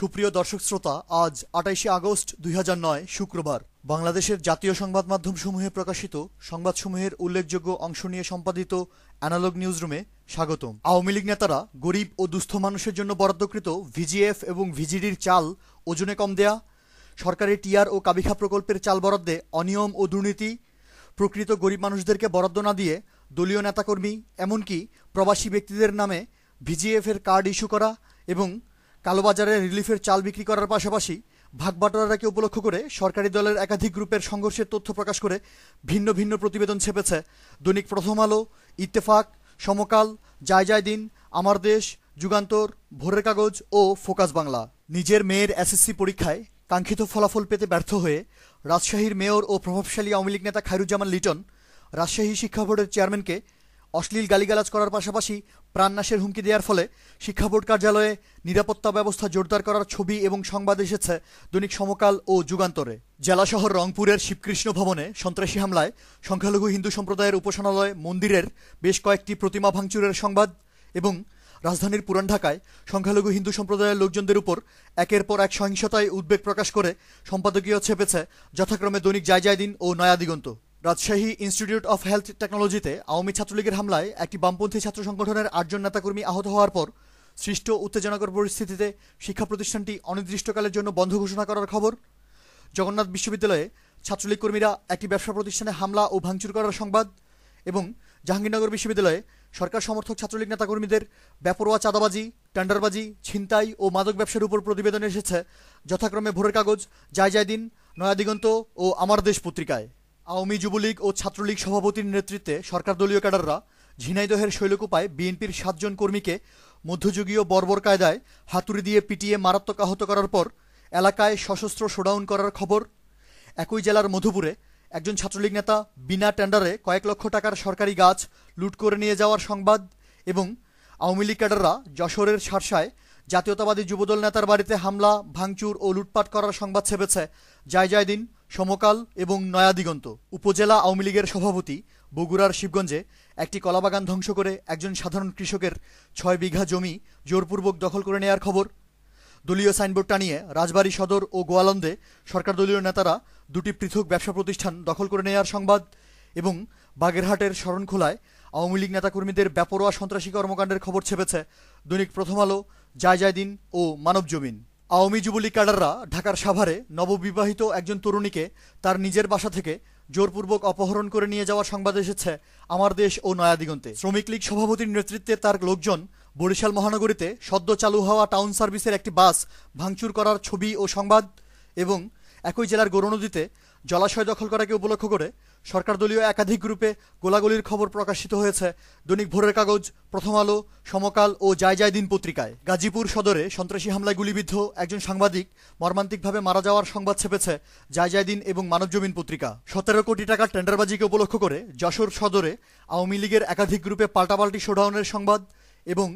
সুপ্রিয় দর্শক শ্রোতা, আজ ২৮শে আগস্ট ২০০৯ শুক্রবার বাংলাদেশের জাতীয় সংবাদ মাধ্যমসমূহে প্রকাশিত সংবাদসমূহের উল্লেখযোগ্য অংশ নিয়ে সম্পাদিত অ্যানালগ নিউজরুমে স্বাগতম। আওয়ামী লীগ নেতারা গরিব ও দুস্থ মানুষের জন্য বরাদ্দকৃত ভিজিএফ এবং ভিজিডির চাল ওজনে কম দেয়া, সরকারি টিআর ও কাবিখা প্রকল্পের চাল বরাদ্দে অনিয়ম ও দুর্নীতি, প্রকৃত গরিব মানুষদেরকে বরাদ্দ না দিয়ে দলীয় নেতাকর্মী এমনকি প্রবাসী ব্যক্তিদের নামে ভিজিএফের কার্ড ইস্যু করা এবং কালোবাজারে রিলিফের চাল বিক্রি করার পাশাপাশি ভাগবাটোয়ারাকে উপলক্ষ করে সরকারি দলের একাধিক গ্রুপের সংঘর্ষের তথ্য প্রকাশ করে ভিন্ন ভিন্ন প্রতিবেদন ছেপেছে দৈনিক প্রথম আলো, ইত্তেফাক, সমকাল, যায় দিন, আমার দেশ, যুগান্তর, ভোরের কাগজ ও ফোকাস বাংলা। নিজের মেয়ের এসএসসি পরীক্ষায় কাঙ্ক্ষিত ফলাফল পেতে ব্যর্থ হয়ে রাজশাহীর মেয়র ও প্রভাবশালী আওয়ামী লীগ নেতা খায়রুজ্জামান লিটন রাজশাহী শিক্ষা বোর্ডের চেয়ারম্যানকে অশ্লীল গালিগালাজ করার পাশাপাশি প্রাণনাশের হুমকি দেওয়ার ফলে শিক্ষা বোর্ড কার্যালয়ে নিরাপত্তা ব্যবস্থা জোরদার করার ছবি এবং সংবাদ এসেছে দৈনিক সমকাল ও যুগান্তরে। জেলা শহর রংপুরের শিবকৃষ্ণ ভবনে সন্ত্রাসী হামলায় সংখ্যালঘু হিন্দু সম্প্রদায়ের উপাসনালয় মন্দিরের বেশ কয়েকটি প্রতিমা ভাঙচুরের সংবাদ এবং রাজধানীর পুরান ঢাকায় সংখ্যালঘু হিন্দু সম্প্রদায়ের লোকজনদের উপর একের পর এক সহিংসতায় উদ্বেগ প্রকাশ করে সম্পাদকীয় ছেপেছে যথাক্রমে দৈনিক যায় দিন ও Naya Diganta. Rajshahi institute of health টেকনোলজিতে আওয়ামী ছাত্রলীগের হামলায় একটি বামপন্থী ছাত্র সংগঠনের ৮ জন নেতাকর্মী আহত হওয়ার পর সৃষ্ট উত্তেজনাকর পরিস্থিতিতে শিক্ষা প্রতিষ্ঠানটি অনির্দিষ্টকালের জন্য বন্ধ ঘোষণা করার খবর, জগন্নাথ বিশ্ববিদ্যালয়ে ছাত্রলীগ কর্মীরা একটি ব্যবসা প্রতিষ্ঠানে হামলা ও ভাঙচুর করার সংবাদ এবং জাহাঙ্গীরনগর বিশ্ববিদ্যালয়ে সরকার সমর্থক ছাত্রলীগ নেতাকর্মীদের বেপরোয়া চাঁদাবাজি, টেন্ডারবাজি, ছিনতাই ও মাদক ব্যবসার উপর প্রতিবেদন এসেছে যথাক্রমে ভোরের কাগজ, যায় দিন, নয়া দিগন্ত ও আমার দেশ পত্রিকায়। আওয়ামী যুবলীগ ও ছাত্রলীগ সভাপতির নেতৃত্বে সরকার দলীয় ক্যাডাররা ঝিনাইদহের শৈলকুপায় বিএনপির ৭ জন কর্মীকে মধ্যযুগীয় বর্বর কায়দায় হাতুড়ি দিয়ে পিটিয়ে মারাত্মক আহত করার পর এলাকায় সশস্ত্র শোডাউন করার খবর, একই জেলার মধুপুরে একজন ছাত্রলীগ নেতা বিনা টেন্ডারে কয়েক লক্ষ টাকার সরকারি গাছ লুট করে নিয়ে যাওয়ার সংবাদ এবং আওয়ামী লীগ ক্যাডাররা যশোরের শার্শায় জাতীয়তাবাদী যুবদল নেতার বাড়িতে হামলা, ভাঙচুর ও লুটপাট করার সংবাদ ছেপেছে যায় দিন, সমকাল এবং নয়া দিগন্ত। উপজেলা আওয়ামী লীগের সভাপতি বগুড়ার শিবগঞ্জে একটি কলাবাগান ধ্বংস করে একজন সাধারণ কৃষকের ৬ বিঘা জমি জোরপূর্বক দখল করে নেয়ার খবর, দলীয় সাইনবোর্ড টানিয়ে রাজবাড়ী সদর ও গোয়ালন্দে সরকার দলীয় নেতারা ২টি পৃথক ব্যবসা প্রতিষ্ঠান দখল করে নেয়ার সংবাদ এবং বাগেরহাটের শরণখোলায় আওয়ামী লীগ নেতাকর্মীদের বেপরোয়া সন্ত্রাসী কর্মকাণ্ডের খবর ছেপেছে দৈনিক প্রথম আলো, যায় দিন ও মানব জমিন। আওয়ামী যুবলীগ ক্যাডাররা ঢাকার সাভারে নববিবাহিত একজন তরুণীকে তার নিজের বাসা থেকে জোরপূর্বক অপহরণ করে নিয়ে যাওয়ার সংবাদ এসেছে আমার দেশ ও নয়া দিগন্তে। শ্রমিক লীগ সভাপতির নেতৃত্বে তার লোকজন বরিশাল মহানগরীতে সদ্য চালু হওয়া টাউন সার্ভিসের একটি বাস ভাঙচুর করার ছবি ও সংবাদ এবং একই জেলার গৌরনদীতে জলাশয় দখল করাকে উপলক্ষ করে সরকার দলীয় একাধিক গ্রুপে গোলাগুলির খবর প্রকাশিত হয়েছে দৈনিক ভোরের কাগজ, প্রথম আলো, সমকাল ও যায় দিন পত্রিকায়। গাজীপুর সদরে সন্ত্রাসী হামলায় গুলিবিদ্ধ একজন সাংবাদিক মর্মান্তিকভাবে মারা যাওয়ার সংবাদ ছেপেছে যায় দিন এবং মানব জমিন পত্রিকা। ১৭ কোটি টাকার টেন্ডারবাজিকে উপলক্ষ করে যশোর সদরে আওয়ামী লীগের একাধিক গ্রুপে পাল্টাপাল্টি শোডাউনের সংবাদ এবং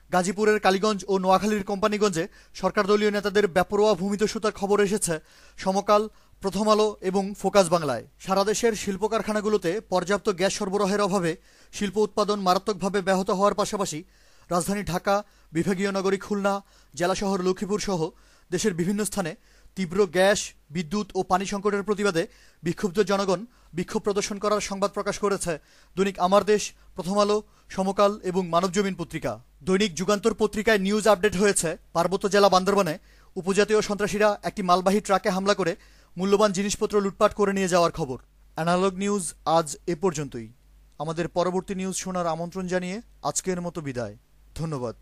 গাজীপুরের কালীগঞ্জ ও নোয়াখালীর কোম্পানিগঞ্জে সরকার দলীয় নেতাদের বেপরোয়া ভূমিদস্যুতার খবর এসেছে সমকাল, প্রথম আলো এবং ফোকাস বাংলায়। সারা দেশের শিল্প কারখানাগুলোতে পর্যাপ্ত গ্যাস সরবরাহের অভাবে শিল্প উৎপাদন মারাত্মকভাবে ব্যাহত হওয়ার পাশাপাশি রাজধানী ঢাকা, বিভাগীয় নগরী খুলনা, জেলা শহর লক্ষ্মীপুর সহ দেশের বিভিন্ন স্থানে তীব্র গ্যাস, বিদ্যুৎ ও পানি সংকটের প্রতিবাদে বিক্ষুব্ধ জনগণ বিক্ষোভ প্রদর্শন করার সংবাদ প্রকাশ করেছে দৈনিক আমার দেশ, প্রথম আলো, সমকাল এবং মানব জমিন পত্রিকা। দৈনিক যুগান্তর পত্রিকায় নিউজ আপডেট হয়েছে পার্বত্য জেলা বান্দরবানে উপজাতীয় সন্ত্রাসীরা একটি মালবাহী ট্রাকে হামলা করে মূল্যবান জিনিসপত্র লুটপাট করে নিয়ে যাওয়ার খবর। অ্যানালগ নিউজ আজ এ পর্যন্তই। আমাদের পরবর্তী নিউজ শোনার আমন্ত্রণ জানিয়ে আজকের মতো বিদায়। ধন্যবাদ।